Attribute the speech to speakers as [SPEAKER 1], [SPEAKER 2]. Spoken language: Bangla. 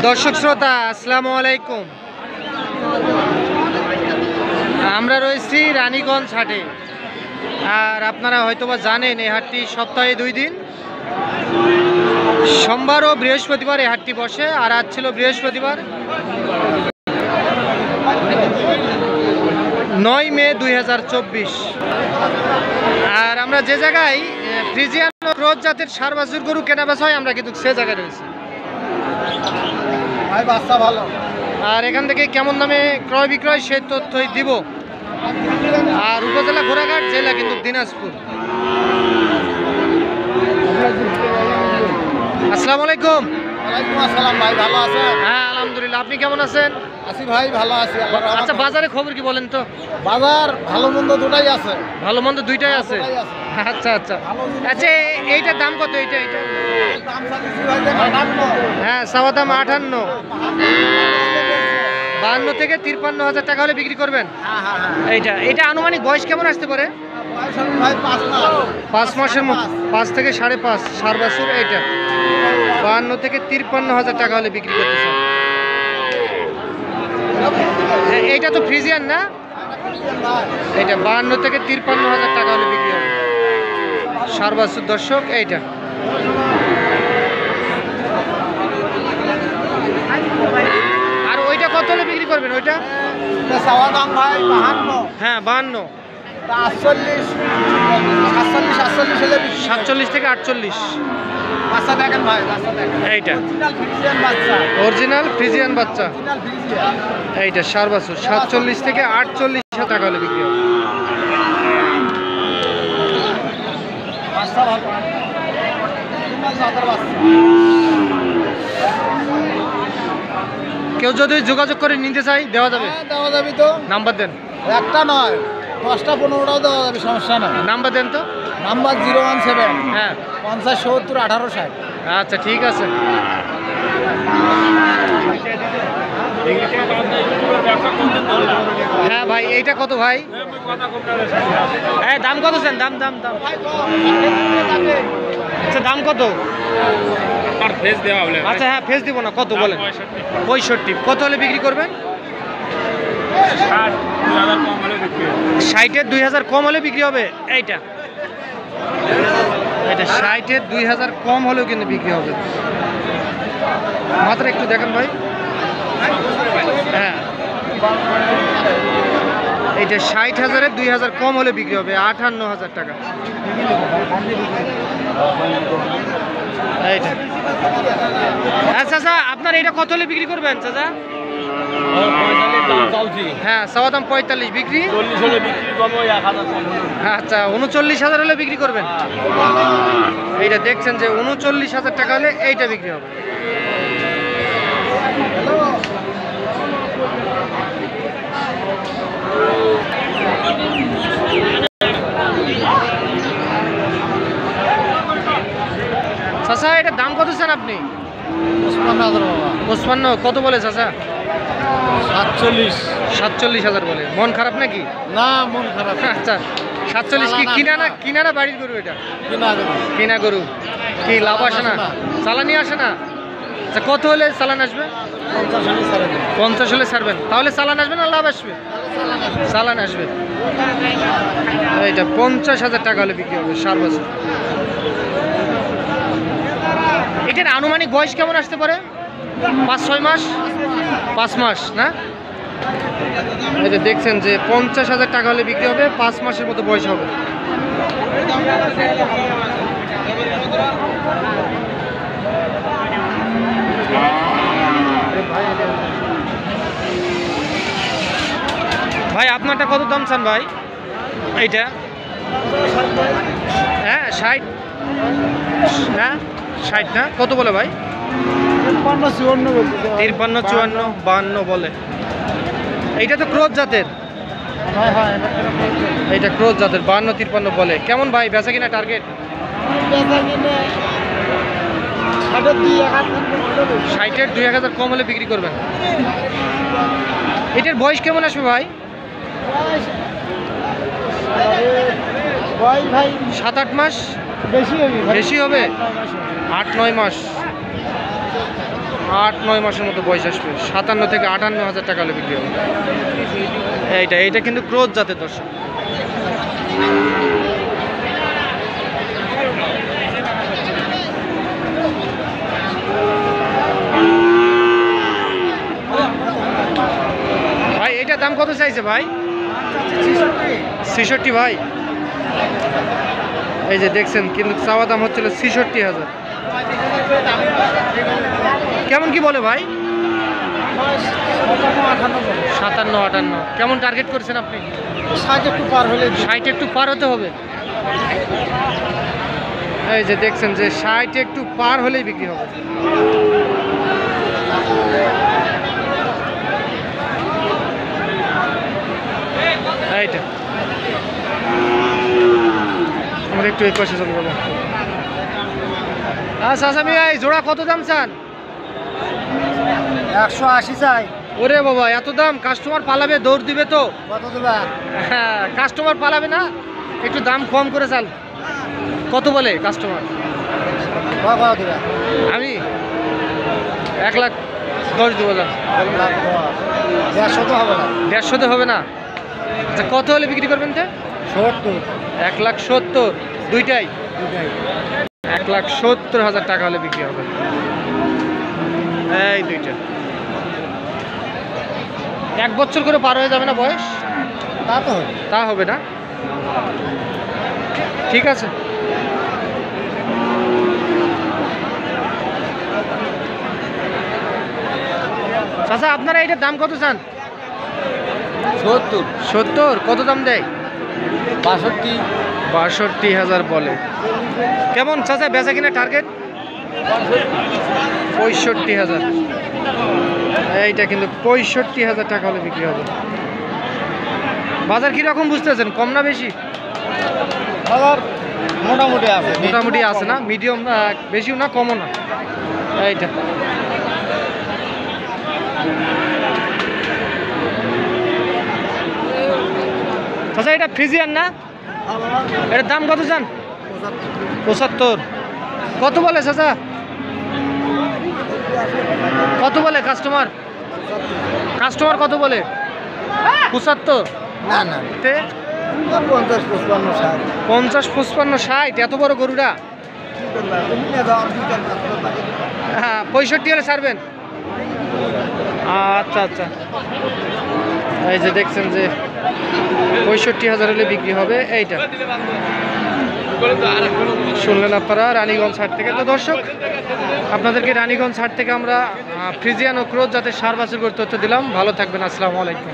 [SPEAKER 1] দর্শক শ্রোতা আসসালামু আলাইকুম। আমরা রয়েছি রানীগঞ্জ হাটে। আর আপনারা হয়তোবা জানেন এই হাটটি সপ্তাহে 2 দিন, সোমবার ও বৃহস্পতিবার এই হাটটি বসে। আর আজ ছিল বৃহস্পতিবার 9 মে 2024। আর আমরা যে জায়গায় ফ্রিজিয়ান ক্রস জাতের সার বাছুর গরু কেনা বেচা হয় আমরা কিন্তু সে জায়গায় রয়েছি।
[SPEAKER 2] ভালো।
[SPEAKER 1] আর এখান থেকে কেমন দামে ক্রয় বিক্রয় সে তথ্যই দিব। আর উপজেলা ঘোড়াঘাট, জেলা কিন্তু দিনাজপুর। আসসালামু আলাইকুম।
[SPEAKER 2] ওয়ালাইকুম আসসালাম ভাই, ভালো আছেন?
[SPEAKER 1] হ্যাঁ আলহামদুলিল্লাহ, আপনি কেমন আছেন?
[SPEAKER 2] আছি ভাই, ভালো আছি।
[SPEAKER 1] আচ্ছা, বাজারে খবর কি বলেন তো?
[SPEAKER 2] বাজার ভালো মন্দ দুটাই আছে।
[SPEAKER 1] ভালো মন্দ দুইটাই আছে। আচ্ছা আচ্ছা আচ্ছা, এইটার দাম কত? এইটা হ্যাঁ, চাওয়া দাম 58। 52 থেকে 53,000 টাকা হলে বিক্রি করবেন। এইটা আনুমানিক বয়স কেমন আসতে পারে? 5 মাসের মতো, 5 থেকে 5.5 সার বাছুর। এইটা 52 থেকে 53,000 টাকা হলে বিক্রি করতে চান। এইটা তো ফ্রিজিয়ান না? এইটা 52 থেকে 53,000 টাকা হলে বিক্রি হবে সার বাছুর। দর্শক, এইটা আর ওইটা কত হলে বিক্রি করবেন? ওইটা
[SPEAKER 2] চাওয়া দাম ভাই 52।
[SPEAKER 1] হ্যাঁ 52।
[SPEAKER 2] 47 হলে
[SPEAKER 1] 47 থেকে 48।
[SPEAKER 2] বাচ্চা দেখেন ভাই, বাচ্চা দেখেন।
[SPEAKER 1] এইটা
[SPEAKER 2] ফ্রিজিয়ান বাচ্চা,
[SPEAKER 1] অরিজিনাল ফ্রিজিয়ান বাচ্চা।
[SPEAKER 2] ফ্রিজিয়ান।
[SPEAKER 1] এইটা সার বাছুর 47 থেকে 48,000 টাকা হলে বিক্রি হবে।
[SPEAKER 2] বাচ্চা ভালো।
[SPEAKER 1] কেউ যদি যোগাযোগ করে নিতে চাই দেওয়া যাবে?
[SPEAKER 2] দেওয়া যাবে তো।
[SPEAKER 1] নাম্বার দেন।
[SPEAKER 2] একটা নয়, 10টা 15টাও দেওয়া যাবে, সমস্যা নাই।
[SPEAKER 1] নাম্বার দেন তো।
[SPEAKER 2] নাম্বার 017
[SPEAKER 1] হ্যাঁ
[SPEAKER 2] 50 70 18 60।
[SPEAKER 1] আচ্ছা ঠিক আছে। হ্যাঁ ভাই, এইটা কত ভাই? হ্যাঁ দাম কত চান? দাম দাম দাম আচ্ছা, দাম কত? আচ্ছা হ্যাঁ, ফেস দিব না। কত বলেন? 65। কত হলে বিক্রি করবেন? 60-এর 2,000 কম হলে বিক্রি হবে। এইটা 60-এর 2,000 কম হলেও কিন্তু বিক্রি হবে। মাত্র একটু দেখেন ভাই। হ্যাঁ, এইটা 60,000-এর 2,000 কম হলে বিক্রি হবে 58,000 টাকা। এইটা আচ্ছা আচ্ছা, আপনার এইটা কত হলে বিক্রি করবেন চাচা? হ্যাঁ, চাওয়া দাম 45, বিক্রি
[SPEAKER 2] 40 হলে বিক্রি করবো, 1000 কম হলে।
[SPEAKER 1] আচ্ছা 39,000 হলে বিক্রি করবেন। এইটা দেখছেন যে 39,000 টাকা হলে এইটা বিক্রি হবে। চাচা এটার দাম কত চান আপনি?
[SPEAKER 2] 55,000 বাবা।
[SPEAKER 1] 55। কত বলে চাচা?
[SPEAKER 2] 47।
[SPEAKER 1] 47,000 বলে। মন খারাপ নাকি?
[SPEAKER 2] না, মন খারাপ।
[SPEAKER 1] আচ্ছা 47 কি কিনা না বাড়ির গরু? এটা কিনা গরু। কি লাভ আসে না? চালানি আসে না? আচ্ছা কত হলে চালান আসবে? 50 হলে ছাড়বেন। তাহলে চালান আসবে না লাভ আসবে? চালান আসবে। এইটা 50,000 টাকা হলে বিক্রি হবে সার বাছুর। এটার আনুমানিক বয়স কেমন আসতে পারে? 5-6 মাস। 5 মাস না? এটা দেখছেন যে 50,000 টাকা হলে বিক্রি হবে, 5 মাসের মতো বয়স হবে। ভাই আপনারটা কত দাম চান ভাই? এইটা হ্যাঁ 60। হ্যাঁ 60 না? কত বলে ভাই? 53, 54, 52 বলে। এইটা তো ক্রস জাতের। এইটা ক্রস জাতের 52, 53 বলে। কেমন ভাই বেচা কিনা টার্গেট? 60-এর 2,000 কম হলে বিক্রি করবেন। এটার বয়স কেমন আসবে ভাই? 7-8 মাস। বেশি হবে 8-9 মাস। 8-9 মাসের মতো বয়স আসবে। 57 থেকে 58,000 টাকা হলে বিক্রি হবে। এইটা কিন্তু ক্রোজ জাতের দর্শক। ভাই এইটার দাম কত চাইছে ভাই? 66 ভাই। এই যে দেখছেন কিন্তু চাওয়া দাম হচ্ছিল 66,000। কেমন কি বলে ভাই? 57-58। কেমন টার্গেট করছেন আপনি?
[SPEAKER 2] 60 একটু পার হলে
[SPEAKER 1] 60 একটু পার হতে হবে। এই যে দেখছেন যে 60 একটু পার হলেই বিক্রি হবে। এইটা আমরা একটু এই পাশে চলে যাবো। আচ্ছা আচ্ছা ভাই, জোড়া কত দাম চান?
[SPEAKER 2] 180 চাই।
[SPEAKER 1] ওরে বাবা, এত দাম! কাস্টমার পালাবে, দৌড় দিবে তো।
[SPEAKER 2] কত দেবা?
[SPEAKER 1] হ্যাঁ, কাস্টমার পালাবে না, একটু দাম কম করে চাল। কত বলে কাস্টমার?
[SPEAKER 2] কত দেবা?
[SPEAKER 1] আমি 1,10,000 দেবো। দাম
[SPEAKER 2] 150 তো হবে না।
[SPEAKER 1] 150 হবে না? আচ্ছা, কত হলে বিক্রি করবেন তো?
[SPEAKER 2] 70।
[SPEAKER 1] 1,70,000 দুইটাই? 1,70,000 টাকা হলে বিক্রি হবে এই দুইটা। 1 বছর করে পার হয়ে যাবে না বয়স?
[SPEAKER 2] তা তো হবে।
[SPEAKER 1] তা হবে না, ঠিক আছে। চাচা আপনারা এইটার দাম কত চান? 70। কত দাম দেয়? 62,000 বলে। কেমন চাচা বেচা কিনা টার্গেট? 65,000। এইটা কিন্তু 65,000 টাকা হলে বিক্রি হবে। বাজার কিরকম বুঝতেছেন, কম না বেশি?
[SPEAKER 2] মোটামুটি আছে।
[SPEAKER 1] মোটামুটি আছে না, মিডিয়াম, বেশিও না কমও না। এইটা চাচা এটা ফ্রিজিয়ান না? এটার দাম কত চান? 75। কত বলে চাচা? কত বলে কাস্টমার? কত বলে? 75?
[SPEAKER 2] না না,
[SPEAKER 1] তে
[SPEAKER 2] 50, 55, 60।
[SPEAKER 1] 50, 55, 60? এত বড় গরুটা? হ্যাঁ, 65 হলে ছাড়বেন? আচ্ছা আচ্ছা। এই যে দেখছেন যে 65,000 হলে বিক্রি হবে এইটা। শুনলেন আপনারা রানীগঞ্জ হাট থেকে। তো দর্শক, আপনাদেরকে রানীগঞ্জ হাট থেকে আমরা ফ্রিজিয়ান ও ক্রোজ জাতের সার বাছুর করে তথ্য দিলাম। ভালো থাকবেন, আসসালামু আলাইকুম।